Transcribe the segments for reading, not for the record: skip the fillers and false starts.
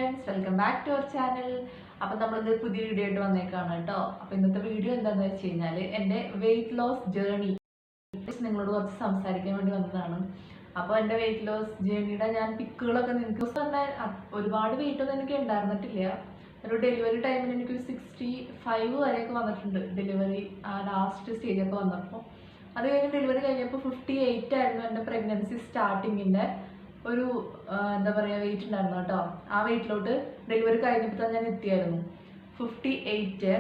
friends, welcome back to our channel. അപ്പോൾ നമ്മളിത് പുതിയ വീഡിയോ ആയിട്ട് വന്നേക്കാണ് കേട്ടോ. അപ്പോൾ ഇന്നത്തെ വീഡിയോ എന്താണെന്ന് വെച്ച് കഴിഞ്ഞാൽ എൻ്റെ വെയിറ്റ് ലോസ് ജേർണി നിങ്ങളോട് കുറച്ച് സംസാരിക്കാൻ വേണ്ടി വന്നതാണ്. അപ്പോൾ എൻ്റെ വെയിറ്റ് ലോസ് ജേർണിയുടെ ഞാൻ പിക്കുകളൊക്കെ നിങ്ങൾക്ക് പറഞ്ഞാൽ ഒരുപാട് വെയിറ്റ് ഒന്നും എനിക്ക് ഉണ്ടായിരുന്നിട്ടില്ല. ഒരു ഡെലിവറി ടൈമിൽ എനിക്കൊരു 65 വരെയൊക്കെ വന്നിട്ടുണ്ട്. ഡെലിവറി ലാസ്റ്റ് സ്റ്റേജൊക്കെ വന്നപ്പോൾ അത് കഴിഞ്ഞ് ഡെലിവറി കഴിഞ്ഞപ്പോൾ 58 ആയിരുന്നു എൻ്റെ പ്രഗ്നൻസി സ്റ്റാർട്ടിങ്ങിൻ്റെ ഒരു എന്താ പറയുക വെയിറ്റ് ഉണ്ടായിരുന്നു കേട്ടോ. ആ വെയിറ്റിലോട്ട് ഡെലിവറി കഴിഞ്ഞപ്പോൾ തന്നെ ഞാൻ എത്തിയായിരുന്നു 58.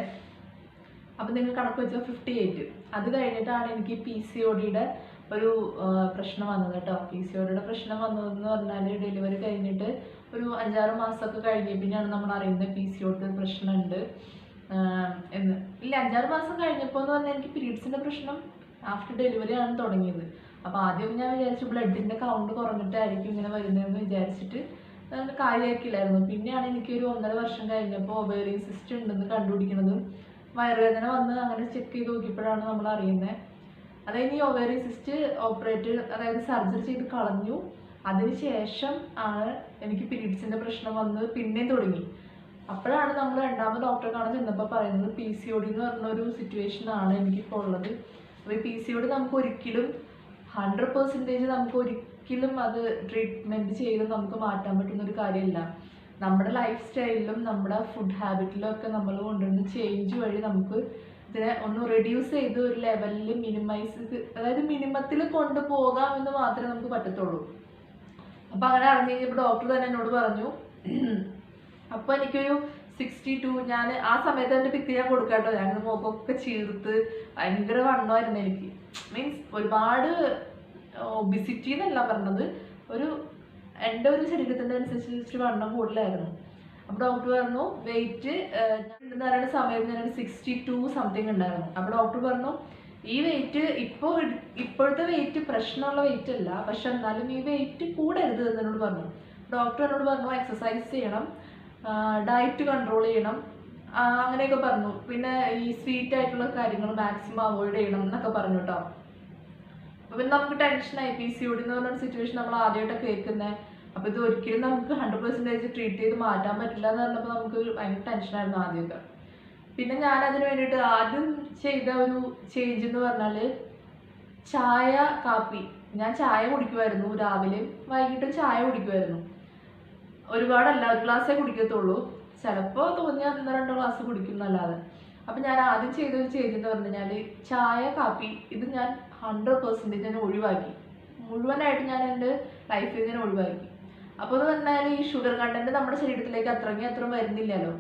അപ്പം നിങ്ങൾ കണക്ക് വെച്ചാൽ 58. അത് കഴിഞ്ഞിട്ടാണ് എനിക്ക് PCODയുടെ ഒരു പ്രശ്നം വന്നത് കേട്ടോ. PCODയുടെ പ്രശ്നം വന്നതെന്ന് പറഞ്ഞാൽ ഡെലിവറി കഴിഞ്ഞിട്ട് ഒരു 5-6 മാസമൊക്കെ കഴിഞ്ഞ പിന്നെയാണ് നമ്മൾ അറിയുന്നത് PCOD പ്രശ്നമുണ്ട് എന്ന്. ഇല്ല, 5-6 മാസം കഴിഞ്ഞപ്പോൾ എന്ന് പറഞ്ഞാൽ എനിക്ക് പീരീഡ്സിൻ്റെ പ്രശ്നം ആഫ്റ്റർ ഡെലിവറി ആണ് തുടങ്ങിയത്. അപ്പോൾ ആദ്യം ഞാൻ വിചാരിച്ചു ബ്ലഡിൻ്റെ കൗണ്ട് കുറഞ്ഞിട്ടായിരിക്കും ഇങ്ങനെ വരുന്നതെന്ന് വിചാരിച്ചിട്ട് കാര്യമാക്കില്ലായിരുന്നു. പിന്നെയാണ് എനിക്കൊരു 1.5 വർഷം കഴിഞ്ഞപ്പോൾ ഒവേറിയൻ സിസ്റ്റ് ഉണ്ടെന്ന് കണ്ടുപിടിക്കുന്നതും വയറുവേദന വന്ന് അങ്ങനെ ചെക്ക് ചെയ്ത് നോക്കിയപ്പോഴാണ് നമ്മൾ അറിയുന്നത്. അതായത് ഈ ഒവേറിയൻ സിസ്റ്റ് ഓപ്പറേറ്റ് അതായത് സർജറി ചെയ്ത് കളഞ്ഞു. അതിനുശേഷം ആണ് എനിക്ക് പീരീഡ്സിൻ്റെ പ്രശ്നം വന്ന് പിന്നെയും തുടങ്ങി. അപ്പോഴാണ് നമ്മൾ രണ്ടാമത് ഡോക്ടറെ കാണാൻ ചെന്നപ്പോൾ പറയുന്നത് PCOD എന്ന് പറഞ്ഞൊരു സിറ്റുവേഷനാണ് എനിക്കിപ്പോൾ ഉള്ളത്. അപ്പോൾ ഈ PCOD നമുക്ക് ഒരിക്കലും 100% നമുക്ക് ഒരിക്കലും അത് ട്രീറ്റ്മെൻറ്റ് ചെയ്ത് നമുക്ക് മാറ്റാൻ പറ്റുന്ന ഒരു കാര്യമില്ല. നമ്മുടെ ലൈഫ് സ്റ്റൈലിലും നമ്മുടെ ഫുഡ് ഹാബിറ്റിലും ഒക്കെ നമ്മൾ കൊണ്ടുവരുന്ന ചേഞ്ച് വഴി നമുക്ക് ഇതിനെ ഒന്ന് റെഡ്യൂസ് ചെയ്ത് ഒരു ലെവലിൽ മിനിമൈസ് അതായത് മിനിമത്തിൽ കൊണ്ടുപോകാം എന്ന് മാത്രമേ നമുക്ക് പറ്റത്തുള്ളൂ. അപ്പോൾ അങ്ങനെ അറിഞ്ഞു കഴിഞ്ഞപ്പോൾ ഡോക്ടർ തന്നെ എന്നോട് പറഞ്ഞു. അപ്പോൾ എനിക്കൊരു 62. ഞാൻ ആ സമയത്ത് എൻ്റെ പിക്ക് ഞാൻ കൊടുക്കാട്ടോ. ഞാനിത് മുഖമൊക്കെ ചീർത്ത് ഭയങ്കര വണ്ണമായിരുന്നു എനിക്ക്. മീൻസ് ഒരുപാട് ഒബിസിറ്റി എന്നല്ല പറഞ്ഞത്, ഒരു എൻ്റെ ഒരു ശരീരത്തിൻ്റെ അനുസരിച്ച് വണ്ണം കൂടുതലായിരുന്നു. അപ്പോൾ ഡോക്ടർ പറഞ്ഞു വെയിറ്റ് എന്ന് പറയുന്ന സമയത്ത് ഞാനൊരു 62 സംതിങ് ഉണ്ടായിരുന്നു. അപ്പോൾ ഡോക്ടർ പറഞ്ഞു ഈ വെയിറ്റ് ഇപ്പോഴത്തെ വെയിറ്റ് പ്രശ്നമുള്ള വെയിറ്റ് അല്ല, പക്ഷെ എന്നാലും ഈ വെയിറ്റ് കൂടരുത് എന്നോട് പറഞ്ഞു. ഡോക്ടർ എന്നോട് പറഞ്ഞു എക്സസൈസ് ചെയ്യണം, ഡയറ്റ് കൺട്രോൾ ചെയ്യണം, അങ്ങനെയൊക്കെ പറഞ്ഞു. പിന്നെ ഈ സ്വീറ്റ് ആയിട്ടുള്ള കാര്യങ്ങൾ മാക്സിമം അവോയ്ഡ് ചെയ്യണം എന്നൊക്കെ പറഞ്ഞു കേട്ടോ. അപ്പോൾ പിന്നെ നമുക്ക് ടെൻഷനായി. PCOD എന്ന് പറഞ്ഞൊരു സിറ്റുവേഷൻ നമ്മൾ ആദ്യമായിട്ടൊക്കെ കേൾക്കുന്നത്. അപ്പോൾ ഇത് ഒരിക്കലും നമുക്ക് 100% ട്രീറ്റ് ചെയ്ത് മാറ്റാൻ പറ്റില്ല എന്ന് പറഞ്ഞപ്പോൾ നമുക്ക് ഭയങ്കര ടെൻഷനായിരുന്നു ആദ്യമൊക്കെ. പിന്നെ ഞാനതിന് വേണ്ടിയിട്ട് ആദ്യം ചെയ്ത ഒരു ചേഞ്ച് എന്ന് പറഞ്ഞാൽ ചായ കാപ്പി. ഞാൻ ചായ കുടിക്കുമായിരുന്നു, രാവിലെ വൈകിട്ടും ചായ കുടിക്കുമായിരുന്നു. ഒരുപാടല്ല, ഒരു ഗ്ലാസ്സേ കുടിക്കത്തുള്ളൂ. ചിലപ്പോൾ തോന്നിയാൽ 1-2 ഗ്ലാസ് കുടിക്കും എന്നല്ലാതെ. അപ്പം ഞാൻ ആദ്യം ചെയ്തൊരു ചേഞ്ച് എന്ന് പറഞ്ഞു കഴിഞ്ഞാൽ ചായ കാപ്പി ഇത് ഞാൻ 100% ഞാൻ ഒഴിവാക്കി. മുഴുവനായിട്ട് ഞാൻ എൻ്റെ ലൈഫിൽ ഞാൻ ഒഴിവാക്കി. അപ്പോൾ എന്ന് പറഞ്ഞാൽ ഈ ഷുഗർ കണ്ടൻറ്റ് നമ്മുടെ ശരീരത്തിലേക്ക് അത്രയും വരുന്നില്ലല്ലോ.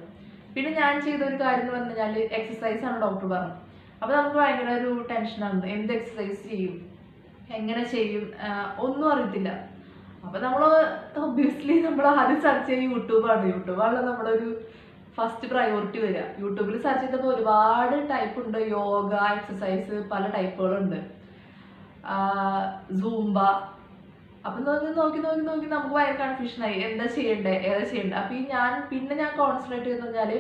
പിന്നെ ഞാൻ ചെയ്തൊരു കാര്യം എന്ന് പറഞ്ഞു കഴിഞ്ഞാൽ എക്സസൈസ് ആണ് ഡോക്ടർ പറഞ്ഞു. അപ്പോൾ നമുക്ക് ഭയങ്കര ഒരു ടെൻഷനാണ്, എന്ത് എക്സസൈസ് ചെയ്യും, എങ്ങനെ ചെയ്യും, ഒന്നും അറിയത്തില്ല. അപ്പോൾ നമ്മൾ ഒബ്വിയസ്ലി നമ്മൾ ആദ്യം സെർച്ച് ചെയ്യും യൂട്യൂബാണല്ലോ നമ്മളൊരു ഫസ്റ്റ് പ്രയോറിറ്റി വരിക. യൂട്യൂബിൽ സെർച്ച് ചെയ്തപ്പോൾ ഒരുപാട് ടൈപ്പ് ഉണ്ട്. യോഗ, എക്സസൈസ്, പല ടൈപ്പുകളുണ്ട്, സൂംബ. അപ്പം നോക്കി നമുക്ക് ഭയങ്കര കൺഫ്യൂഷനായി എന്താ ചെയ്യണ്ടേ ഏതാ ചെയ്യണ്ടേ. അപ്പോൾ പിന്നെ ഞാൻ കോൺസെൻട്രേറ്റ് ചെയ്തെന്ന് പറഞ്ഞാൽ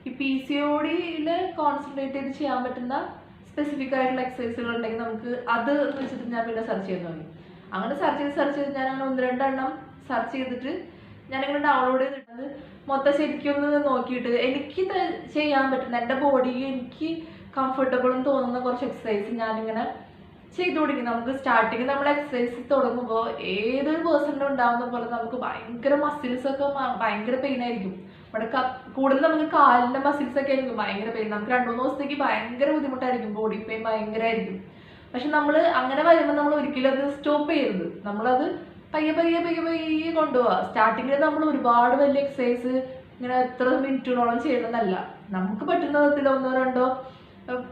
ഈ PCODയിൽ കോൺസെൻട്രേറ്റ് ചെയ്ത് ചെയ്യാൻ പറ്റുന്ന സ്പെസിഫിക് ആയിട്ടുള്ള എക്സസൈസുകൾ ഉണ്ടെങ്കിൽ നമുക്ക് അത് വെച്ചിട്ട് ഞാൻ പിന്നെ സെർച്ച് ചെയ്ത് തുടങ്ങി. അങ്ങനെ സെർച്ച് ചെയ്ത് ഞാൻ അങ്ങനെ 1-2 എണ്ണം സെർച്ച് ചെയ്തിട്ട് ഞാനിങ്ങനെ ഡൗൺലോഡ് ചെയ്തിട്ടത് മൊത്തം ശരിക്കൊന്ന് നോക്കിയിട്ട് എനിക്ക് ചെയ്യാൻ പറ്റുന്ന എൻ്റെ ബോഡിക്ക് എനിക്ക് കംഫർട്ടബിളും തോന്നുന്ന കുറച്ച് എക്സസൈസ് ഞാനിങ്ങനെ ചെയ്തു കൊടുക്കും. നമുക്ക് സ്റ്റാർട്ടിങ് നമ്മൾ എക്സസൈസ് തുടങ്ങുമ്പോൾ ഏതൊരു പേഴ്സണിനും ഉണ്ടാകുന്ന പോലെ നമുക്ക് ഭയങ്കര മസിൽസൊക്കെ ഭയങ്കര പെയിൻ ആയിരിക്കും. ഇവിടെ കൂടുതൽ നമുക്ക് കാലിൻ്റെ മസിൽസൊക്കെ ആയിരിക്കും ഭയങ്കര പെയിൻ. നമുക്ക് 2-3 ദിവസത്തേക്ക് ഭയങ്കര ബുദ്ധിമുട്ടായിരിക്കും, ബോഡി പെയിൻ ഭയങ്കരമായിരിക്കും. പക്ഷെ നമ്മൾ അങ്ങനെ വരുമ്പോൾ നമ്മൾ ഒരിക്കലും അത് സ്റ്റോപ്പ് ചെയ്യരുത്. നമ്മളത് പയ്യെ കൊണ്ടുപോവുക. സ്റ്റാർട്ടിങ്ങിൽ നമ്മൾ ഒരുപാട് വലിയ എക്സസൈസ് ഇങ്ങനെ എത്ര മിനിറ്റുകളോളം ചെയ്യണമെന്നല്ല, നമുക്ക് പറ്റുന്ന വിധത്തിൽ 1-2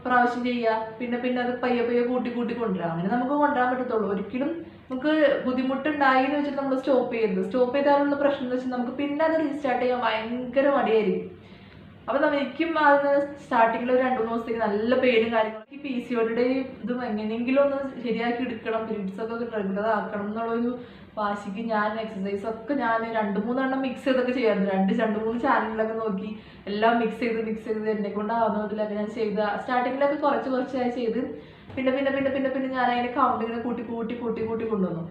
പ്രാവശ്യം ചെയ്യുക. പിന്നെ അത് പയ്യെ കൂട്ടി കൊണ്ടുവരിക. അങ്ങനെ നമുക്ക് കൊണ്ടുവരാൻ പറ്റത്തുള്ളൂ. ഒരിക്കലും നമുക്ക് ബുദ്ധിമുട്ടുണ്ടായി എന്ന് വെച്ചിട്ട് നമ്മൾ സ്റ്റോപ്പ് ചെയ്യരുത്. സ്റ്റോപ്പ് ചെയ്താലുള്ള പ്രശ്നം എന്ന് വെച്ചാൽ നമുക്ക് പിന്നെ അത് റീസ്റ്റാർട്ട് ചെയ്യാൻ ഭയങ്കര മടിയായിരിക്കും. അപ്പോൾ എനിക്കും അതിന് സ്റ്റാർട്ടിങ്ങിൽ ഒരു 2-3 ദിവസത്തേക്ക് നല്ല പെയിനും കാര്യങ്ങളും. ഈ PCODയുടെ ഇതും എങ്ങനെയെങ്കിലും ഒന്ന് ശരിയാക്കി എടുക്കണം, പീരീഡ്സൊക്കെ റെഗുലർ ആക്കണം എന്നുള്ളൊരു വാശിക്ക് ഞാൻ എക്സസൈസൊക്കെ ഞാൻ 2-3 എണ്ണം മിക്സ് ചെയ്തൊക്കെ ചെയ്യാറുണ്ട്. 2-3 ചാനലിലൊക്കെ നോക്കി എല്ലാം മിക്സ് ചെയ്ത് എന്നെ കൊണ്ടാവുന്നതിലൊക്കെ ഞാൻ ചെയ്ത സ്റ്റാർട്ടിങ്ങിലൊക്കെ കുറച്ചായി ചെയ്ത് പിന്നെ ഞാൻ അതിനെ കൗണ്ടിങ്ങനെ കൂട്ടി കൊണ്ടുവന്നു.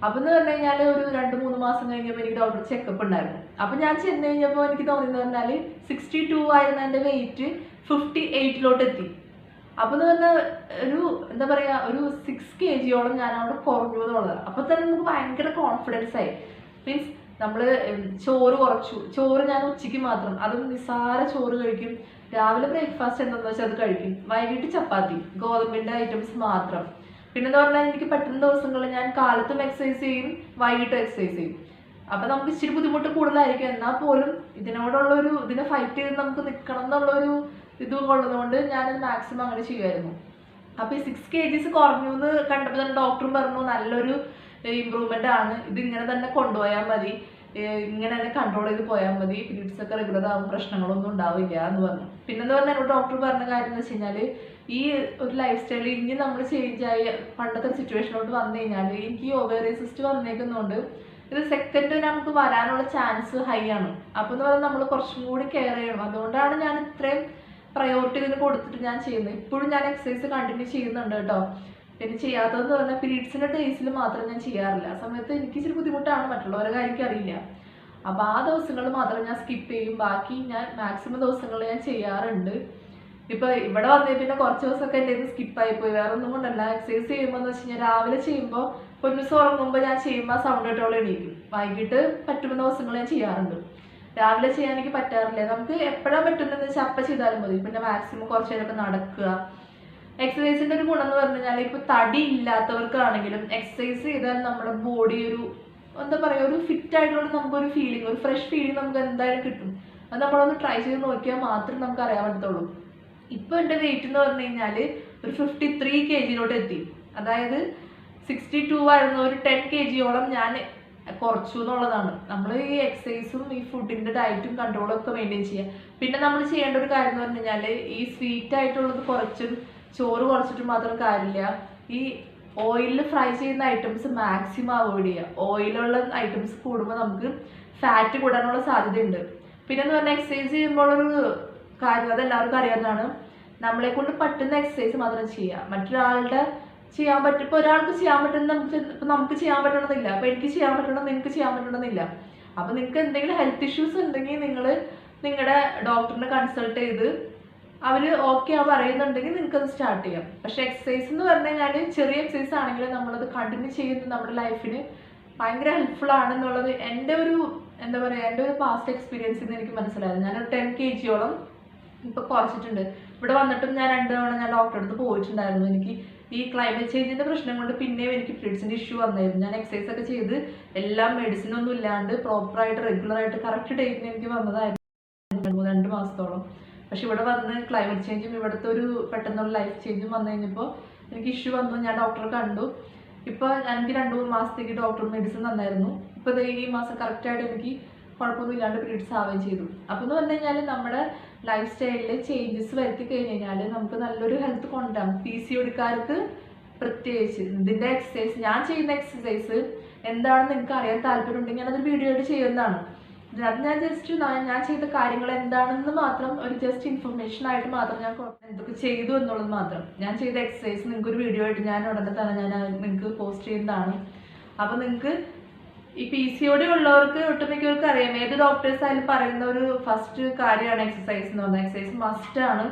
അപ്പം എന്ന് പറഞ്ഞു കഴിഞ്ഞാൽ ഒരു 2-3 മാസം കഴിഞ്ഞപ്പോൾ എനിക്ക് ഡോക്ടർ ചെക്കപ്പ് ഉണ്ടായിരുന്നു. അപ്പോൾ ഞാൻ ചെന്ന് കഴിഞ്ഞപ്പോൾ എനിക്ക് തോന്നിയെന്ന് പറഞ്ഞാൽ 62 ആയിരുന്ന എൻ്റെ വെയിറ്റ് 58 എത്തി. അപ്പോൾ എന്ന് പറഞ്ഞാൽ ഒരു എന്താ പറയുക, ഒരു 6 kg ഞാൻ അവിടെ കുറഞ്ഞു എന്നുള്ളത്. അപ്പോൾ തന്നെ നമുക്ക് ഭയങ്കര കോൺഫിഡൻസ് ആയി. മീൻസ് നമ്മൾ ചോറ് കുറച്ചു. ചോറ് ഞാൻ ഉച്ചയ്ക്ക് മാത്രം, അതും നിസ്സാര ചോറ് കഴിക്കും. രാവിലെ ബ്രേക്ക്ഫാസ്റ്റ് എന്താണെന്ന് വെച്ചാൽ അത് കഴിക്കും. വൈകിട്ട് ചപ്പാത്തി, ഗോതമ്പിൻ്റെ ഐറ്റംസ് മാത്രം. പിന്നെന്താ പറഞ്ഞാൽ എനിക്ക് പറ്റുന്ന ദിവസങ്ങളിൽ ഞാൻ കാലത്തും എക്സസൈസ് ചെയ്യും, വൈകിട്ടും എക്സസൈസ് ചെയ്യും. അപ്പം നമുക്ക് ഇച്ചിരി ബുദ്ധിമുട്ട് കൂടുതലായിരിക്കും. എന്നാൽ പോലും ഇതിനെ ഫൈറ്റ് ചെയ്ത് നമുക്ക് നിൽക്കണം എന്നുള്ളൊരു ഇത് ഉള്ളതുകൊണ്ട് ഞാനത് മാക്സിമം അങ്ങനെ ചെയ്യുമായിരുന്നു. അപ്പോൾ ഈ 6 kg കുറഞ്ഞു എന്ന് കണ്ടപ്പോൾ തന്നെ ഡോക്ടറും പറഞ്ഞു നല്ലൊരു ഇമ്പ്രൂവ്മെൻ്റ് ആണ്, ഇതിങ്ങനെ തന്നെ കൊണ്ടുപോയാൽ മതി, ഇങ്ങനെ തന്നെ കൺട്രോൾ ചെയ്ത് പോയാൽ മതി, പീരീഡ്സ് ഒക്കെ റെഗുലർ ആവും, പ്രശ്നങ്ങളൊന്നും ഉണ്ടാവില്ല എന്ന് പറഞ്ഞു. പിന്നെന്ന് പറഞ്ഞാൽ എന്നോട് ഡോക്ടർ പറഞ്ഞ കാര്യം എന്ന് വെച്ച് കഴിഞ്ഞാൽ ഈ ഒരു ലൈഫ് സ്റ്റൈൽ ഇനി നമ്മൾ ചേഞ്ച് ആയി പണ്ടത്തെ സിറ്റുവേഷനിലോട്ട് വന്നു കഴിഞ്ഞാൽ എനിക്ക് ഈ ഒവേറിയൻ സിസ്റ്റ് വന്നേക്കുന്നതുകൊണ്ട് ഇത് സെക്കൻഡ് നമുക്ക് വരാനുള്ള ചാൻസ് ഹൈ ആണ്. അപ്പോൾ എന്ന് പറഞ്ഞാൽ നമ്മൾ കുറച്ചും കൂടി കെയർ ചെയ്യണം. അതുകൊണ്ടാണ് ഞാൻ ഇത്രയും പ്രയോറിറ്റി ഇതിന് കൊടുത്തിട്ട് ഞാൻ ചെയ്യുന്നത്. ഇപ്പോഴും ഞാൻ എക്സസൈസ് കണ്ടിന്യൂ ചെയ്യുന്നുണ്ട് കേട്ടോ. പിന്നെ ചെയ്യാത്തതെന്ന് പറഞ്ഞാൽ പീരീഡ്സിൻ്റെ ഡേയ്സിൽ മാത്രം ഞാൻ ചെയ്യാറില്ല. ആ സമയത്ത് എനിക്ക് ഇച്ചിരി ബുദ്ധിമുട്ടാണ്, മറ്റുള്ളവരെ കാര്യം എനിക്കറിയില്ല. അപ്പോൾ ആ ദിവസങ്ങൾ മാത്രം ഞാൻ സ്കിപ്പ് ചെയ്യും, ബാക്കി ഞാൻ മാക്സിമം ദിവസങ്ങൾ ഞാൻ ചെയ്യാറുണ്ട്. ഇപ്പോൾ ഇവിടെ വന്നേ പിന്നെ കുറച്ച് ദിവസമൊക്കെ എൻ്റെ ഇത് സ്കിപ്പായി പോയി. വേറെ ഒന്നും കൊണ്ടല്ല, എക്സസൈസ് ചെയ്യുമ്പോൾ എന്ന് വെച്ച് കഴിഞ്ഞാൽ രാവിലെ ചെയ്യുമ്പോൾ ഒരു ദിവസം ഉറങ്ങുമ്പോൾ ഞാൻ ചെയ്യുമ്പോൾ ആ സൗണ്ട് കേട്ടോളം എണീക്കും. വൈകിട്ട് പറ്റുന്ന ദിവസങ്ങൾ ഞാൻ ചെയ്യാറുണ്ട്. രാവിലെ ചെയ്യാൻ എനിക്ക് പറ്റാറില്ല. നമുക്ക് എപ്പോഴാണ് പറ്റുന്നതെന്ന് വെച്ചാൽ അപ്പം ചെയ്താലും മതി. പിന്നെ മാക്സിമം കുറച്ച് നേരമൊക്കെ നടക്കുക. എക്സസൈസിൻ്റെ ഒരു ഗുണം എന്ന് പറഞ്ഞു കഴിഞ്ഞാൽ ഇപ്പോൾ തടി ഇല്ലാത്തവർക്കാണെങ്കിലും എക്സസൈസ് ചെയ്താൽ നമ്മുടെ ബോഡി ഒരു എന്താ പറയുക, ഒരു ഫിറ്റ് ആയിട്ടുള്ള നമുക്കൊരു ഫീലിംഗ്, ഒരു ഫ്രഷ് ഫീലിംഗ് നമുക്ക് എന്തായാലും കിട്ടും. അത് നമ്മളൊന്ന് ട്രൈ ചെയ്ത് നോക്കിയാൽ മാത്രമേ നമുക്ക് അറിയാൻ പറ്റത്തുള്ളൂ. ഇപ്പോൾ എൻ്റെ വെയിറ്റ് എന്ന് പറഞ്ഞു കഴിഞ്ഞാൽ ഒരു 53 kg എത്തി. അതായത് 62 ആയിരുന്നു, ഒരു 10 kg ഞാൻ കുറച്ചു എന്നുള്ളതാണ്. നമ്മൾ ഈ എക്സസൈസും ഈ ഫുഡിൻ്റെ ഡയറ്റും കൺട്രോളും ഒക്കെ മെയിൻറ്റെയിൻ ചെയ്യുക. പിന്നെ നമ്മൾ ചെയ്യേണ്ട ഒരു കാര്യം എന്ന് പറഞ്ഞു കഴിഞ്ഞാൽ ഈ സ്വീറ്റ് ആയിട്ടുള്ളത് കുറച്ചും ചോറ് കുറച്ചിട്ട് മാത്രം കാര്യമില്ല. ഈ ഓയിലിൽ ഫ്രൈ ചെയ്യുന്ന ഐറ്റംസ് മാക്സിമം അവോയ്ഡ് ചെയ്യുക. ഓയിലുള്ള ഐറ്റംസ് കൂടുമ്പോൾ നമുക്ക് ഫാറ്റ് കൂടാനുള്ള സാധ്യതയുണ്ട്. പിന്നെ എന്ന് പറഞ്ഞാൽ എക്സസൈസ് ചെയ്യുമ്പോഴൊരു കാര്യം, അതെല്ലാവർക്കും അറിയാവുന്നതാണ്, നമ്മളെ കൊണ്ട് പറ്റുന്ന എക്സസൈസ് മാത്രം ചെയ്യുക. മറ്റൊരാളുടെ ചെയ്യാൻ പറ്റും, ഇപ്പോൾ ഒരാൾക്ക് ചെയ്യാൻ പറ്റുന്ന നമുക്ക് ചെയ്യാൻ പറ്റണമെന്നില്ല. അപ്പോൾ എനിക്ക് ചെയ്യാൻ പറ്റണം, നിങ്ങൾക്ക് ചെയ്യാൻ പറ്റണമെന്നില്ല. അപ്പോൾ നിങ്ങൾക്ക് എന്തെങ്കിലും ഹെൽത്ത് ഇഷ്യൂസ് ഉണ്ടെങ്കിൽ നിങ്ങൾ നിങ്ങളുടെ ഡോക്ടറിനെ കൺസൾട്ട് ചെയ്ത് അവർ ഓക്കെ ആ പറയുന്നുണ്ടെങ്കിൽ നിങ്ങൾക്കത് സ്റ്റാർട്ട് ചെയ്യാം. പക്ഷേ എക്സസൈസ് എന്ന് പറഞ്ഞു കഴിഞ്ഞാൽ ചെറിയ എക്സസൈസ് ആണെങ്കിലും നമ്മളത് കണ്ടിന്യൂ ചെയ്യുന്നത് നമ്മുടെ ലൈഫിന് ഭയങ്കര ഹെൽപ്ഫുൾ ആണെന്നുള്ളത് എൻ്റെ ഒരു എന്താ പറയുക, എൻ്റെ ഒരു പാസ്റ്റ് എക്സ്പീരിയൻസിൽ നിന്ന് എനിക്ക് മനസ്സിലായത്. ഞാനൊരു 10 kg ഇപ്പോൾ കുറച്ചിട്ടുണ്ട്. ഇവിടെ വന്നിട്ടും ഞാൻ 2 തവണ ഞാൻ ഡോക്ടറെ അടുത്ത് പോയിട്ടുണ്ടായിരുന്നു. എനിക്ക് ഈ ക്ലൈമറ്റ് ചേഞ്ചിൻ്റെ പ്രശ്നം കൊണ്ട് പിന്നെയും എനിക്ക് പീരീഡ്സിൻ്റെ ഇഷ്യൂ വന്നായിരുന്നു. ഞാൻ എക്സസൈസ് ഒക്കെ ചെയ്ത് എല്ലാം മെഡിസിനൊന്നും ഇല്ലാണ്ട് പ്രോപ്പറായിട്ട് റെഗുലറായിട്ട് കറക്റ്റ് ഡേറ്റിന് എനിക്ക് വന്നതായിരുന്നു 2 മാസത്തോളം. പക്ഷെ ഇവിടെ വന്ന് ക്ലൈമറ്റ് ചേഞ്ചും ഇവിടുത്തെ ഒരു പെട്ടെന്നുള്ള ലൈഫ് ചേഞ്ചും വന്നു കഴിഞ്ഞപ്പോൾ എനിക്ക് ഇഷ്യൂ വന്നു. ഞാൻ ഡോക്ടറെ കണ്ടു. ഇപ്പോൾ എനിക്ക് 2-3 മാസത്തേക്ക് ഡോക്ടർ മെഡിസിൻ തന്നായിരുന്നു. ഇപ്പോൾ ഈ മാസം കറക്റ്റായിട്ട് എനിക്ക് കുഴപ്പമൊന്നും ഇല്ലാണ്ട് പീരീഡ്സ് ആവുകയും ചെയ്തു. അപ്പോൾ എന്ന് പറഞ്ഞു കഴിഞ്ഞാൽ നമ്മുടെ ലൈഫ് സ്റ്റൈലിൽ ചേഞ്ചസ് വരുത്തി കഴിഞ്ഞ് കഴിഞ്ഞാൽ നമുക്ക് നല്ലൊരു ഹെൽത്ത് കൊണ്ടുവരാം. PCODക്കാർക്ക് പ്രത്യേകിച്ച് ഇതിൻ്റെ എക്സസൈസ്, ഞാൻ ചെയ്യുന്ന എക്സസൈസ് എന്താണെന്ന് നിങ്ങൾക്ക് അറിയാൻ താല്പര്യമുണ്ടെങ്കിൽ ഞാനതൊരു വീഡിയോ ആയിട്ട് ചെയ്യുന്നതാണ്. അത് ഞാൻ ജസ്റ്റ് ഞാൻ ചെയ്ത കാര്യങ്ങൾ എന്താണെന്ന് മാത്രം ഒരു ജസ്റ്റ് ഇൻഫർമേഷൻ ആയിട്ട് മാത്രം ഞാൻ എന്തൊക്കെ ചെയ്തു എന്നുള്ളത് മാത്രം. ഞാൻ ചെയ്ത എക്സസൈസ് നിങ്ങൾക്ക് ഒരു വീഡിയോ ആയിട്ട് ഞാൻ ഉടനെ തന്നെ ഞാൻ നിങ്ങൾക്ക് പോസ്റ്റ് ചെയ്യുന്നതാണ്. അപ്പോൾ നിങ്ങൾക്ക് ഈ PCOD ഉള്ളവർക്ക് ഒട്ടുമിക്കവർക്ക് അറിയാം, ഏത് ഡോക്ടേഴ്സ് ആയാലും പറയുന്ന ഒരു ഫസ്റ്റ് കാര്യമാണ് എക്സസൈസ് എന്ന് പറഞ്ഞാൽ. എക്സസൈസ് മസ്റ്റ് ആണ്.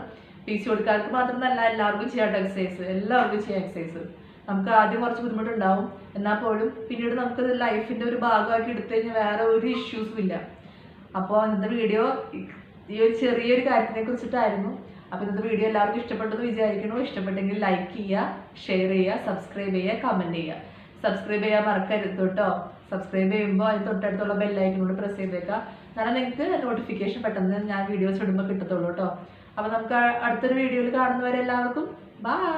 PCODക്കാർക്ക് മാത്രമല്ല, എല്ലാവർക്കും ചെയ്യാം എക്സസൈസ്, എല്ലാവർക്കും ചെയ്യാം എക്സസൈസ്. നമുക്ക് ആദ്യം കുറച്ച് ബുദ്ധിമുട്ടുണ്ടാവും, എന്നാൽ പോലും പിന്നീട് നമുക്ക് ലൈഫിൻ്റെ ഒരു ഭാഗമാക്കി എടുത്തു കഴിഞ്ഞാൽ വേറെ ഒരു ഇഷ്യൂസും ഇല്ല. അപ്പോൾ ഇന്നത്തെ വീഡിയോ ഈ ഒരു ചെറിയൊരു കാര്യത്തിനെ കുറിച്ചിട്ടായിരുന്നു. അപ്പോൾ ഇന്നത്തെ വീഡിയോ എല്ലാവർക്കും ഇഷ്ടപ്പെട്ടെന്ന് വിചാരിക്കുന്നു. ഇഷ്ടപ്പെട്ടെങ്കിൽ ലൈക്ക് ചെയ്യുക, ഷെയർ ചെയ്യുക, സബ്സ്ക്രൈബ് ചെയ്യുക, കമൻറ്റ് ചെയ്യുക. സബ്സ്ക്രൈബ് ചെയ്യാൻ മറക്കരുത് കേട്ടോ. സബ്സ്ക്രൈബ് ചെയ്യുമ്പോൾ അതിന് തൊട്ടടുത്തുള്ള ബെല്ലൈക്കനോട് പ്രസ് ചെയ്തേക്കാം. എന്നാലും നിങ്ങൾക്ക് നോട്ടിഫിക്കേഷൻ പെട്ടെന്ന് ഞാൻ വീഡിയോസ് ഇടുമ്പോൾ കിട്ടത്തുള്ളൂ കേട്ടോ. അപ്പോൾ നമുക്ക് അടുത്തൊരു വീഡിയോയിൽ കാണുന്നവരെ എല്ലാവർക്കും ബൈ.